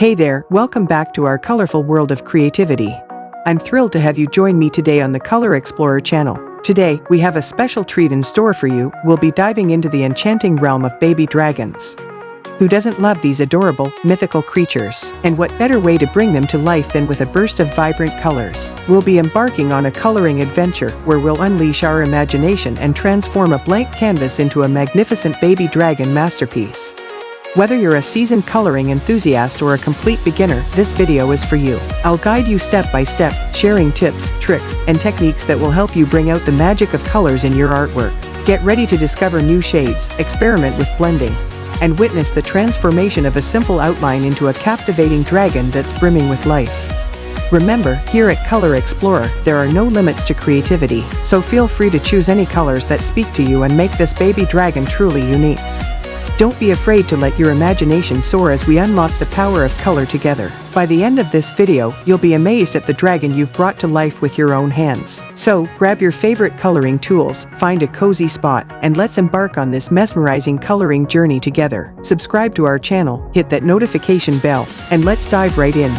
Hey there, welcome back to our colorful world of creativity. I'm thrilled to have you join me today on the Color Explorer channel. Today, we have a special treat in store for you. We'll be diving into the enchanting realm of baby dragons. Who doesn't love these adorable, mythical creatures? And what better way to bring them to life than with a burst of vibrant colors? We'll be embarking on a coloring adventure where we'll unleash our imagination and transform a blank canvas into a magnificent baby dragon masterpiece. Whether you're a seasoned coloring enthusiast or a complete beginner, this video is for you. I'll guide you step by step, sharing tips, tricks, and techniques that will help you bring out the magic of colors in your artwork. Get ready to discover new shades, experiment with blending, and witness the transformation of a simple outline into a captivating dragon that's brimming with life. Remember, here at Color Explorer, there are no limits to creativity, so feel free to choose any colors that speak to you and make this baby dragon truly unique. Don't be afraid to let your imagination soar as we unlock the power of color together. By the end of this video, you'll be amazed at the dragon you've brought to life with your own hands. So, grab your favorite coloring tools, find a cozy spot, and let's embark on this mesmerizing coloring journey together. Subscribe to our channel, hit that notification bell, and let's dive right in.